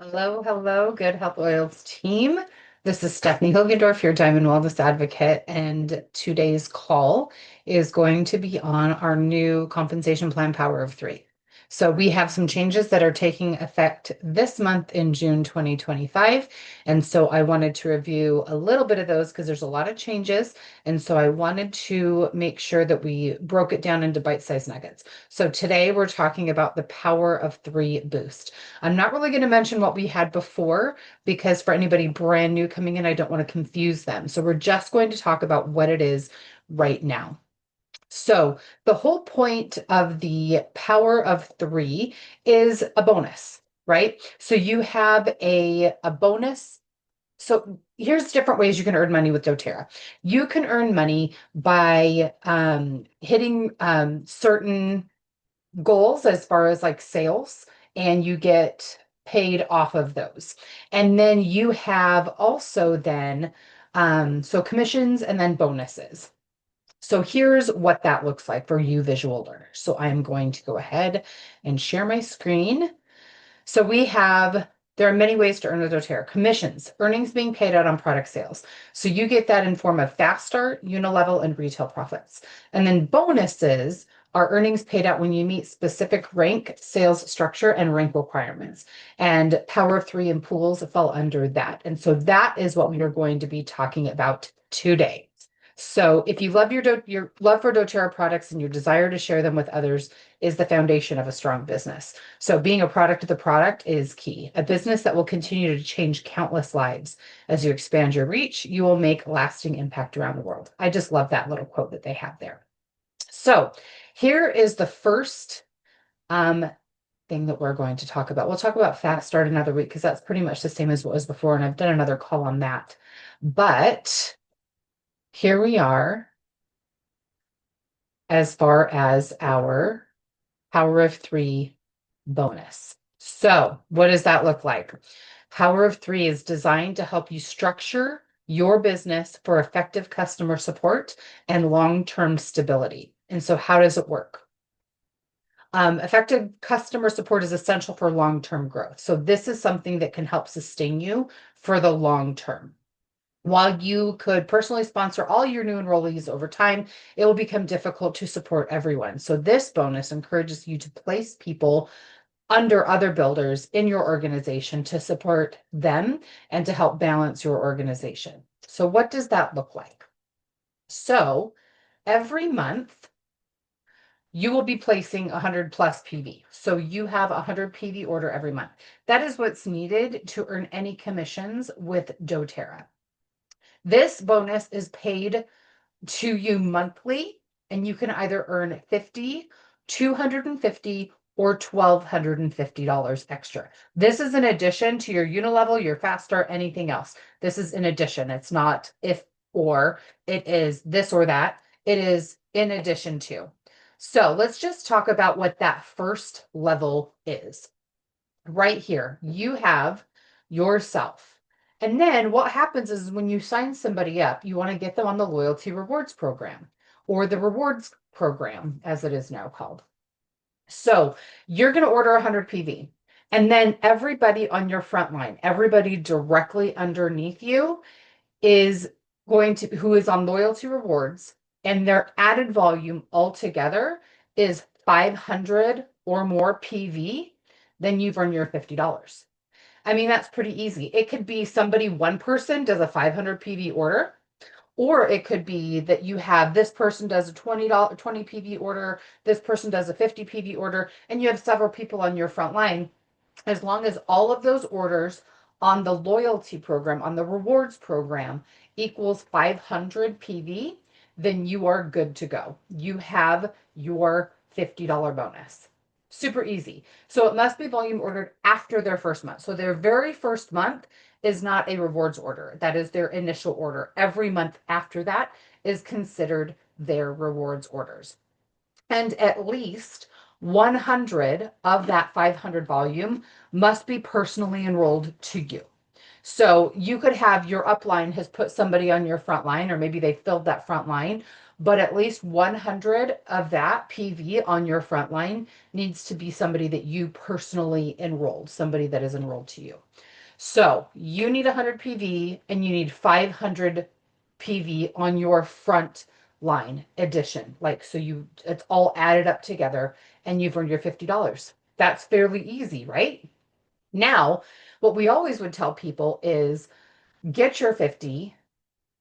Hello, hello, Good Health Oils team. This is Stephanie Hogendorf, your Diamond Wellness Advocate, and today's call is going to be on our new compensation plan, Power of Three. So we have some changes that are taking effect this month in June 2025. And so I wanted to review a little bit of those because there's a lot of changes. And so I wanted to make sure that we broke it down into bite-sized nuggets. So today we're talking about the Power of Three boost. I'm not really going to mention what we had before because for anybody brand new coming in, I don't want to confuse them. So we're just going to talk about what it is right now. So the whole point of the power of three is a bonus, right? So you have a bonus. So here's different ways you can earn money with doTERRA. You can earn money by hitting certain goals as far as like sales, and you get paid off of those. And then you have also then so commissions and then bonuses. So here's what that looks like for you visual learners. So I'm going to go ahead and share my screen. So there are many ways to earn with doTERRA. Commissions, earnings being paid out on product sales. So you get that in form of fast start, unilevel, and retail profits. And then bonuses are earnings paid out when you meet specific rank, sales structure, and rank requirements. And Power of Three and pools fall under that. And so that is what we are going to be talking about today. So if you love your love for doTERRA products and your desire to share them with others is the foundation of a strong business. So being a product of the product is key. A business that will continue to change countless lives. As you expand your reach, you will make lasting impact around the world. I just love that little quote that they have there. So here is the first thing that we're going to talk about. We'll talk about fast start another week because that's pretty much the same as what was before, and I've done another call on that. But here we are as far as our Power of Three bonus. So, what does that look like? Power of Three is designed to help you structure your business for effective customer support and long-term stability. And so, how does it work? Effective customer support is essential for long-term growth. So, this is something that can help sustain you for the long term. While you could personally sponsor all your new enrollees over time, it will become difficult to support everyone. So this bonus encourages you to place people under other builders in your organization to support them and to help balance your organization. So what does that look like? So every month, you will be placing 100 plus PV. So you have a 100 PV order every month. That is what's needed to earn any commissions with doTERRA. This bonus is paid to you monthly, and you can either earn 50, 250, or $1,250 extra. This is in addition to your unilevel, your fast start, anything else. This is in addition. It's not if or, it is this or that. It is in addition to. So let's just talk about what that first level is. Right here, you have yourself. And then what happens is when you sign somebody up, you want to get them on the loyalty rewards program or the rewards program, as it is now called. So you're going to order 100 PV. And then everybody on your front line, everybody directly underneath you is who is on loyalty rewards, and their added volume altogether is 500 or more PV, then you've earned your $50. I mean, that's pretty easy. It could be one person does a 500 PV order, or it could be that you have this person does a $20, 20 PV order, this person does a 50 PV order, and you have several people on your front line. As long as all of those orders on the loyalty program, on the rewards program, equals 500 PV, then you are good to go. You have your $50 bonus. Super easy. So it must be volume ordered after their first month. So their very first month is not a rewards order. That is their initial order. Every month after that is considered their rewards orders. And at least 100 of that 500 volume must be personally enrolled to you. So you could have your upline has put somebody on your front line, or maybe they filled that front line, but at least 100 of that PV on your front line needs to be somebody that you personally enrolled, somebody that is enrolled to you. So you need 100 PV and you need 500 PV on your front line addition. Like, so it's all added up together and you've earned your $50. That's fairly easy, right? Now, what we always would tell people is get your 50,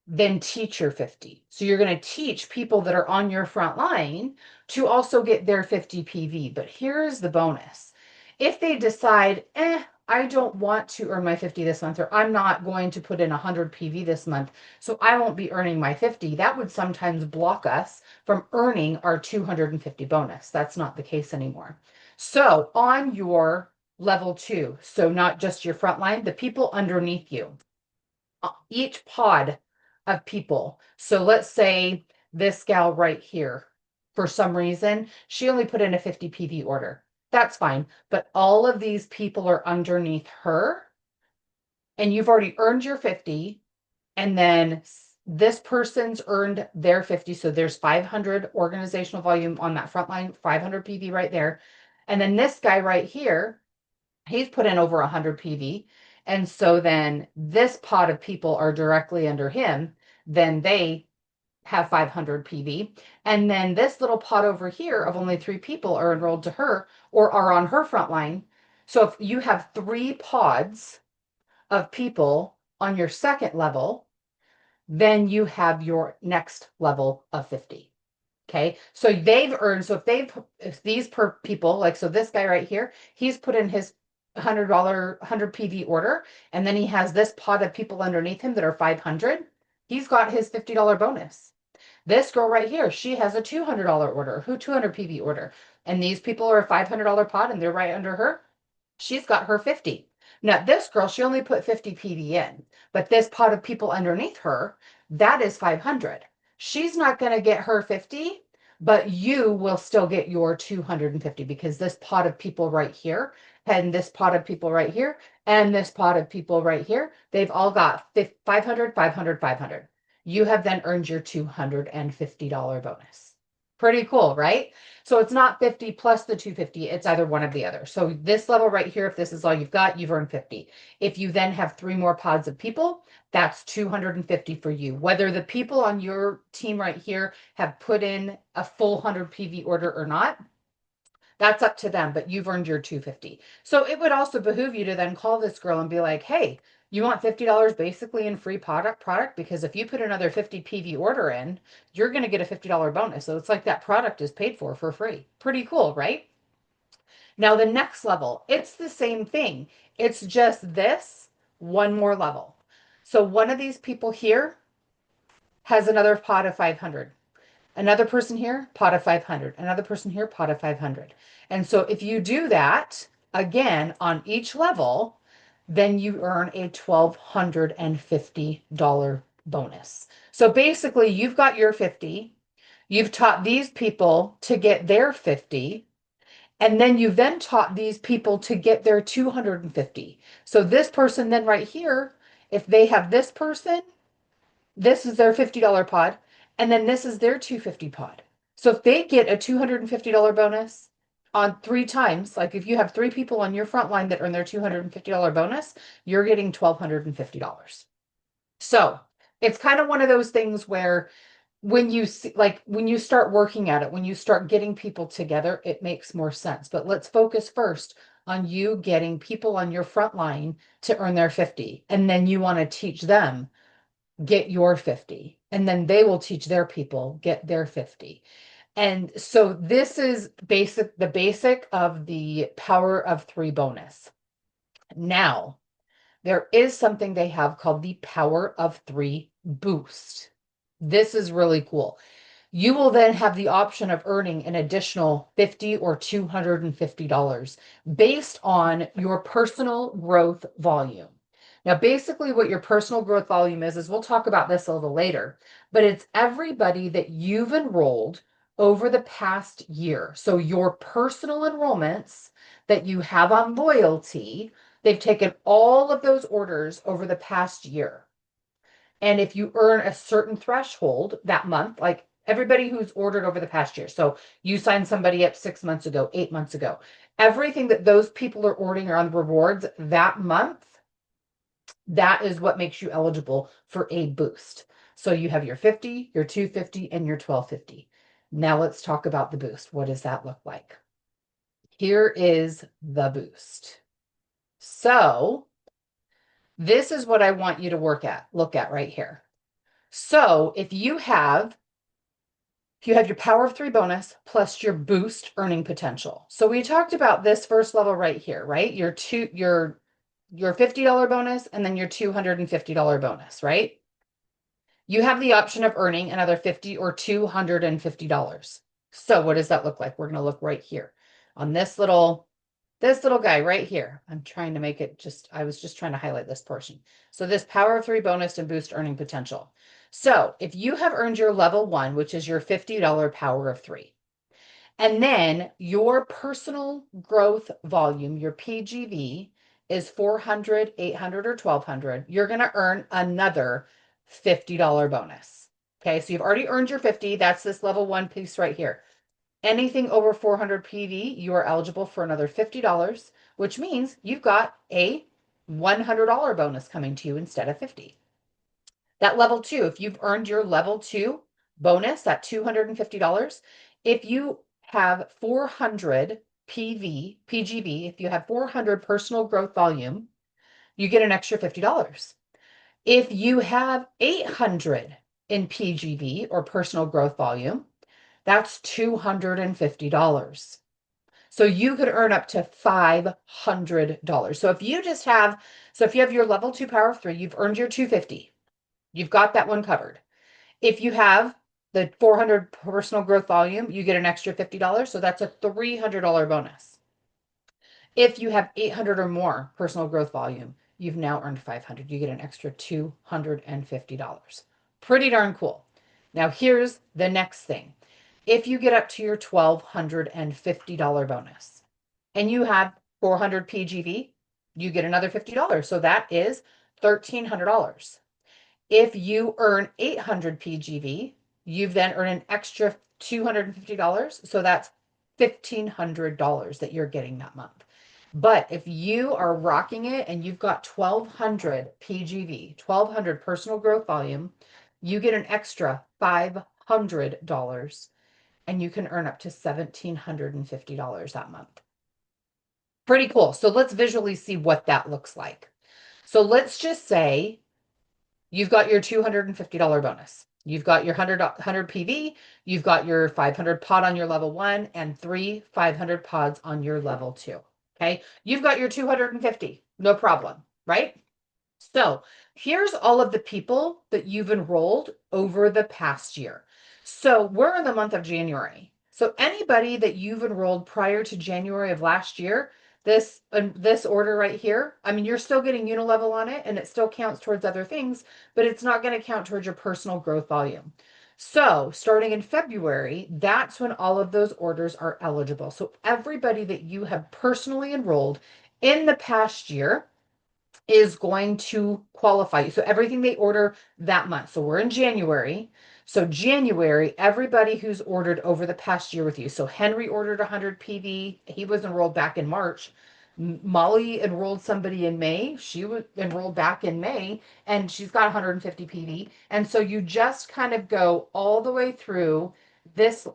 then teach your 50. So you're going to teach people that are on your front line to also get their 50 PV. But here's the bonus. If they decide, I don't want to earn my 50 this month, or I'm not going to put in 100 PV this month, so I won't be earning my 50, that would sometimes block us from earning our 250 bonus. That's not the case anymore. So on your level 2, so not just your front line, the people underneath you, each pod of people. So let's say this gal right here, for some reason, she only put in a 50 PV order. That's fine. But all of these people are underneath her, and you've already earned your 50. And then this person's earned their 50. So there's 500 organizational volume on that front line, 500 PV right there. And then this guy right here, he's put in over 100 PV. And so then this pot of people are directly under him. Then they have 500 PV. And then this little pot over here of only 3 people are enrolled to her or are on her front line. So if you have 3 pods of people on your second level, then you have your next level of 50. Okay, so they've earned, so if these people, like, so this guy right here, he's put in his $100 PV order, and then he has this pot of people underneath him that are 500, he's got his $50 bonus. This girl right here, she has a $200 order, 200 PV order, and these people are a $500 pot and they're right under her. She's got her 50. Now, this girl, she only put 50 PV in, but this pot of people underneath her, that is 500. She's not going to get her 50, but you will still get your 250 because this pot of people right here, and this pot of people right here, and this pot of people right here, they've all got 500, 500, 500. You have then earned your $250 bonus. Pretty cool, right? So it's not 50 plus the 250, it's either one of the other. So this level right here, if this is all you've got, you've earned 50. If you then have 3 more pods of people, that's 250 for you. Whether the people on your team right here have put in a full 100 PV order or not, that's up to them, but you've earned your 250. So it would also behoove you to then call this girl and be like, hey, you want $50 basically in free product? Because if you put another 50 PV order in, you're going to get a $50 bonus. So it's like that product is paid for free. Pretty cool, right? Now the next level, it's the same thing. It's just this one more level. So one of these people here has another pot of 500. Another person here, pot of 500. Another person here, pot of 500. And so if you do that again on each level, then you earn a $1,250 bonus. So basically, you've got your 50, you've taught these people to get their 50, and then you've then taught these people to get their 250. So this person then right here, if they have this person, this is their $50 pod, and then this is their 250 pod. So if they get a $250 bonus on 3 times, like if you have 3 people on your front line that earn their $250 bonus, you're getting $1,250. So it's kind of one of those things where when you see, like when you start working at it, when you start getting people together, it makes more sense. But let's focus first on you getting people on your front line to earn their 50. And then you want to teach them get your 50, and then they will teach their people get their 50. And so this is the basic of the power of 3 bonus. Now there is something they have called the power of 3 boost. This is really cool. You will then have the option of earning an additional $50 or $250 based on your personal growth volume. Now, basically what your personal growth volume is we'll talk about this a little later, but it's everybody that you've enrolled over the past year. So your personal enrollments that you have on loyalty, they've taken all of those orders over the past year. And if you earn a certain threshold that month, like Everybody who's ordered over the past year. So you signed somebody up 6 months ago, 8 months ago. Everything that those people are ordering on rewards that month, that is what makes you eligible for a boost. So you have your 50, your 250, and your 1250. Now let's talk about the boost. What does that look like? Here is the boost. So this is what I want you to look at right here. So if you have your power of 3 bonus plus your boost earning potential. So we talked about this first level right here, right? Your $50 bonus and then your $250 bonus, right? You have the option of earning another $50 or $250. So what does that look like? We're going to look right here on this little guy right here. I'm trying to make it I was just trying to highlight this portion. So this power of 3 bonus and boost earning potential. So if you have earned your level 1, which is your $50 power of 3, and then your personal growth volume, your PGV, is 400, 800, or 1200, you're going to earn another $50 bonus. Okay, so you've already earned your 50. That's this level 1 piece right here. Anything over 400 PV, you are eligible for another $50, which means you've got a $100 bonus coming to you instead of 50. That level 2, if you've earned your level 2 bonus, that $250, if you have 400 PGV, if you have 400 personal growth volume, you get an extra $50. If you have 800 in PGV or personal growth volume, that's $250. So you could earn up to $500. So if you have your level 2 power of 3, you've earned your 250. You've got that one covered. If you have the 400 personal growth volume, you get an extra $50. So that's a $300 bonus. If you have 800 or more personal growth volume, you've now earned 500. You get an extra $250. Pretty darn cool. Now here's the next thing. If you get up to your $1,250 bonus and you have 400 PGV, you get another $50. So that is $1,300. If you earn 800 PGV, you've then earned an extra $250. So that's $1,500 that you're getting that month. But if you are rocking it and you've got 1,200 PGV, 1,200 personal growth volume, you get an extra $500 and you can earn up to $1,750 that month. Pretty cool. So let's visually see what that looks like. So let's just say you've got your $250 bonus. You've got your 100 PV, you've got your 500 pod on your level 1 and 3 500 pods on your level 2. Okay? You've got your 250. No problem, right? So, here's all of the people that you've enrolled over the past year. So, we're in the month of January. So, anybody that you've enrolled prior to January of last year, this order right here, I mean, you're still getting unilevel on it and it still counts towards other things, but it's not going to count towards your personal growth volume. So, starting in February, that's when all of those orders are eligible. So, everybody that you have personally enrolled in the past year is going to qualify you. So everything they order that month. So we're in January. So January, everybody who's ordered over the past year with you. So Henry ordered 100 PV. He was enrolled back in March. Molly enrolled somebody in May. She was enrolled back in May and she's got 150 PV. And so you just kind of go all the way through this,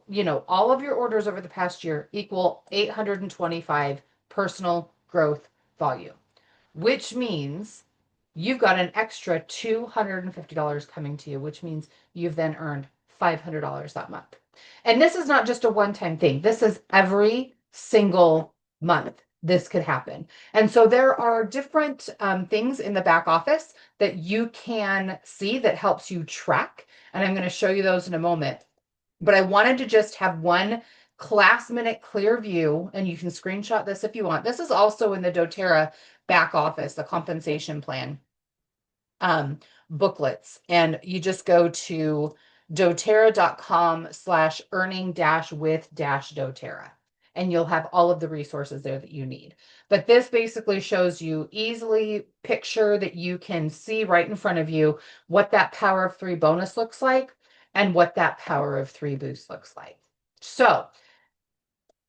all of your orders over the past year equal 825 personal growth volume, which means you've got an extra $250 coming to you, which means you've then earned $500 that month. And this is not just a one-time thing. This is every single month this could happen. And so there are different things in the back office that you can see that helps you track. And I'm going to show you those in a moment. But I wanted to just have one class minute clear view, and you can screenshot this if you want. This is also in the doTERRA back office, the compensation plan booklets. And you just go to doterra.com/earning-with-doTERRA. And you'll have all of the resources there that you need. But this basically shows you easily picture that you can see right in front of you what that power of 3 bonus looks like. and what that power of three boost looks like. So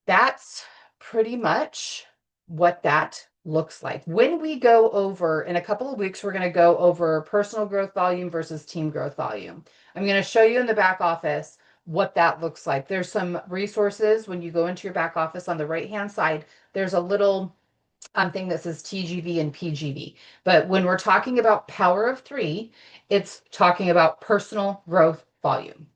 that's pretty much what that looks like. When we go over in a couple of weeks, we're going to go over personal growth volume versus team growth volume. I'm going to show you in the back office what that looks like. There's some resources when you go into your back office on the right hand side. There's a little thing that says TGV and PGV. But when we're talking about power of three, it's talking about personal growth volume.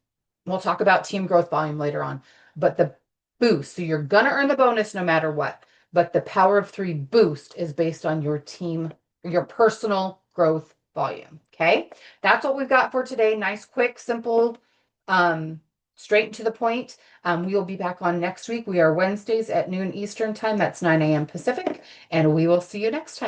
We'll talk about team growth volume later on, but the boost, so you're going to earn the bonus no matter what, but the power of three boost is based on your team, your personal growth volume. Okay. That's what we've got for today. Nice, quick, simple, um, straight and to the point. We will be back on next week. We are Wednesdays at noon Eastern time. That's 9 a.m. Pacific, and we will see you next time.